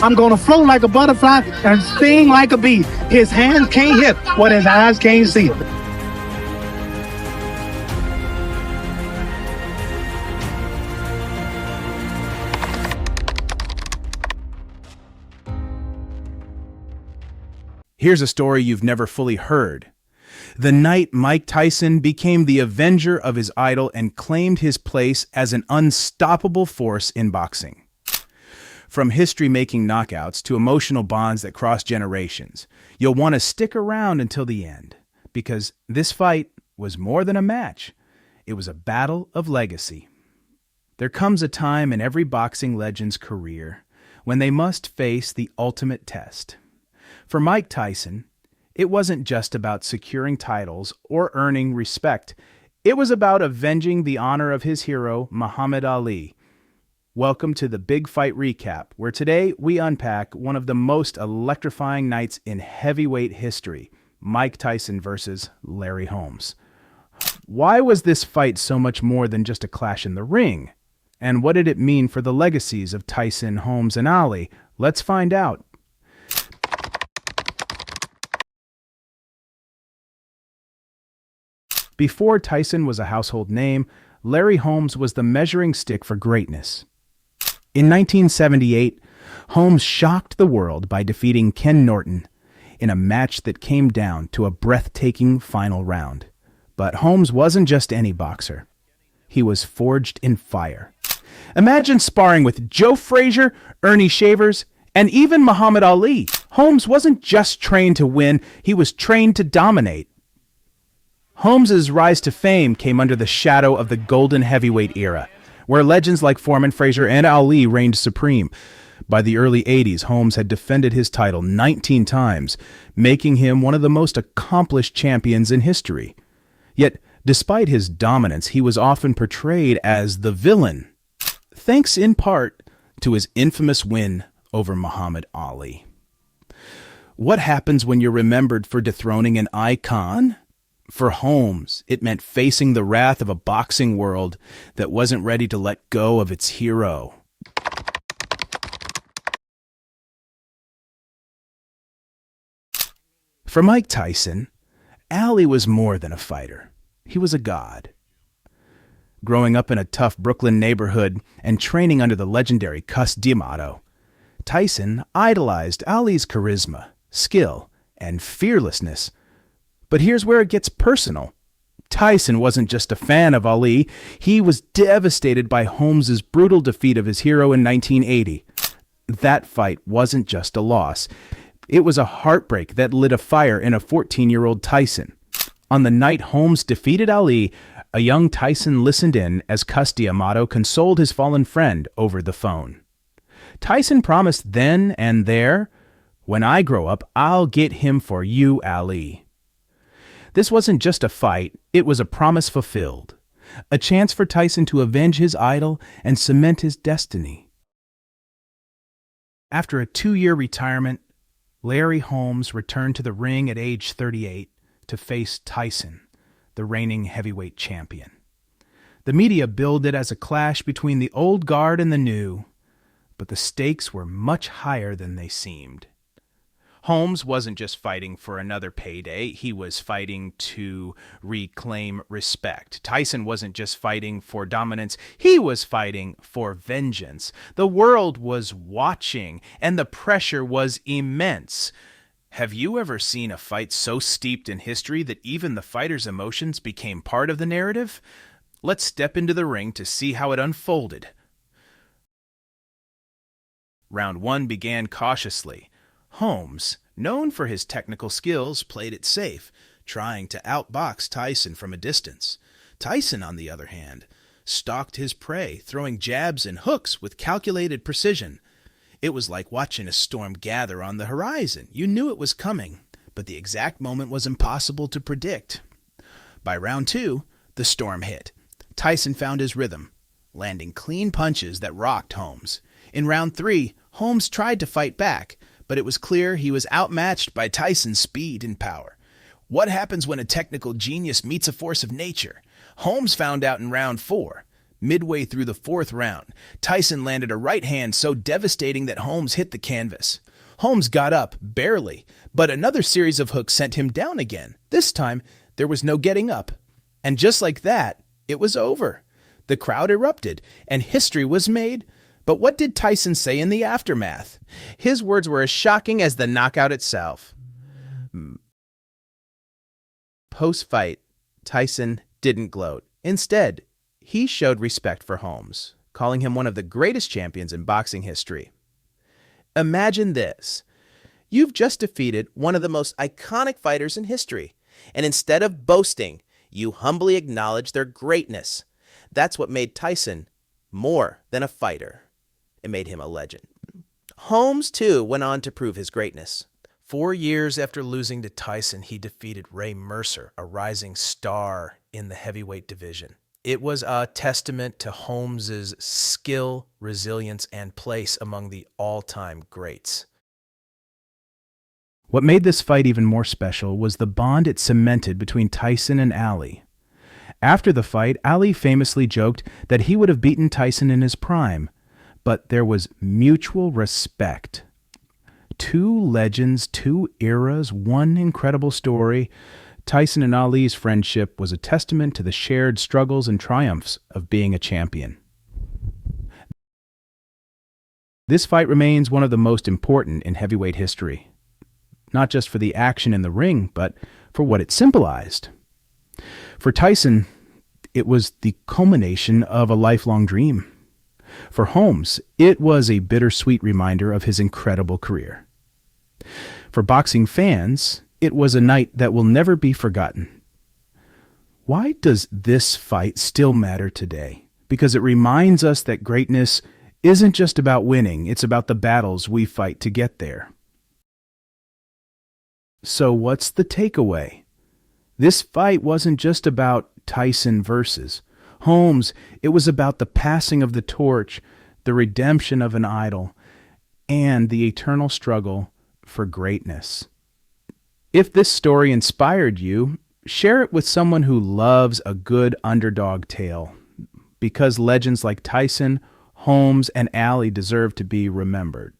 I'm gonna float like a butterfly and sting like a bee. His hands can't hit what his eyes can't see. Here's a story you've never fully heard. The night Mike Tyson became the avenger of his idol and claimed his place as an unstoppable force in boxing. From history-making knockouts to emotional bonds that cross generations, you'll want to stick around until the end, because this fight was more than a match. It was a battle of legacy. There comes a time in every boxing legend's career when they must face the ultimate test. For Mike Tyson, it wasn't just about securing titles or earning respect. It was about avenging the honor of his hero, Muhammad Ali. Welcome to the Big Fight Recap, where today we unpack one of the most electrifying nights in heavyweight history, Mike Tyson versus Larry Holmes. Why was this fight so much more than just a clash in the ring? And what did it mean for the legacies of Tyson, Holmes, and Ali? Let's find out. Before Tyson was a household name, Larry Holmes was the measuring stick for greatness. In 1978, Holmes shocked the world by defeating Ken Norton in a match that came down to a breathtaking final round. But Holmes wasn't just any boxer. He was forged in fire. Imagine sparring with Joe Frazier, Ernie Shavers, and even Muhammad Ali. Holmes wasn't just trained to win, he was trained to dominate. Holmes' rise to fame came under the shadow of the golden heavyweight era, where legends like Foreman, Frazier, and Ali reigned supreme. By the early 80s, Holmes had defended his title 19 times, making him one of the most accomplished champions in history. Yet, despite his dominance, he was often portrayed as the villain, thanks in part to his infamous win over Muhammad Ali. What happens when you're remembered for dethroning an icon? For Holmes, it meant facing the wrath of a boxing world that wasn't ready to let go of its hero. For Mike Tyson, Ali was more than a fighter. He was a god. Growing up in a tough Brooklyn neighborhood and training under the legendary Cus D'Amato, Tyson idolized Ali's charisma, skill, and fearlessness. But here's where it gets personal. Tyson wasn't just a fan of Ali, he was devastated by Holmes' brutal defeat of his hero in 1980. That fight wasn't just a loss. It was a heartbreak that lit a fire in a 14-year-old Tyson. On the night Holmes defeated Ali, a young Tyson listened in as Cus D'Amato consoled his fallen friend over the phone. Tyson promised then and there, "When I grow up, I'll get him for you, Ali." This wasn't just a fight, it was a promise fulfilled. A chance for Tyson to avenge his idol and cement his destiny. After a 2-year retirement, Larry Holmes returned to the ring at age 38 to face Tyson, the reigning heavyweight champion. The media billed it as a clash between the old guard and the new, but the stakes were much higher than they seemed. Holmes wasn't just fighting for another payday, he was fighting to reclaim respect. Tyson wasn't just fighting for dominance, he was fighting for vengeance. The world was watching, and the pressure was immense. Have you ever seen a fight so steeped in history that even the fighter's emotions became part of the narrative? Let's step into the ring to see how it unfolded. Round 1 began cautiously. Holmes, known for his technical skills, played it safe, trying to outbox Tyson from a distance. Tyson, on the other hand, stalked his prey, throwing jabs and hooks with calculated precision. It was like watching a storm gather on the horizon. You knew it was coming, but the exact moment was impossible to predict. By round 2, the storm hit. Tyson found his rhythm, landing clean punches that rocked Holmes. In round 3, Holmes tried to fight back, but it was clear he was outmatched by Tyson's speed and power. What happens when a technical genius meets a force of nature? Holmes found out in round 4. Midway through the fourth round, Tyson landed a right hand so devastating that Holmes hit the canvas. Holmes got up, barely, but another series of hooks sent him down again. This time, there was no getting up. And just like that, it was over. The crowd erupted, and history was made. But what did Tyson say in the aftermath? His words were as shocking as the knockout itself. Post-fight, Tyson didn't gloat. Instead, he showed respect for Holmes, calling him one of the greatest champions in boxing history. Imagine this. You've just defeated one of the most iconic fighters in history, and instead of boasting, you humbly acknowledge their greatness. That's what made Tyson more than a fighter. It made him a legend. Holmes, too, went on to prove his greatness. 4 years after losing to Tyson, he defeated Ray Mercer, a rising star in the heavyweight division. It was a testament to Holmes's skill, resilience, and place among the all-time greats. What made this fight even more special was the bond it cemented between Tyson and Ali. After the fight, Ali famously joked that he would have beaten Tyson in his prime, but there was mutual respect. Two legends, two eras, one incredible story. Tyson and Ali's friendship was a testament to the shared struggles and triumphs of being a champion. This fight remains one of the most important in heavyweight history, not just for the action in the ring, but for what it symbolized. For Tyson, it was the culmination of a lifelong dream. For Holmes, it was a bittersweet reminder of his incredible career. For boxing fans, it was a night that will never be forgotten. Why does this fight still matter today? Because it reminds us that greatness isn't just about winning, it's about the battles we fight to get there. So what's the takeaway? This fight wasn't just about Tyson versus Holmes. It was about the passing of the torch, the redemption of an idol, and the eternal struggle for greatness. If this story inspired you, share it with someone who loves a good underdog tale, because legends like Tyson, Holmes, and Ali deserve to be remembered.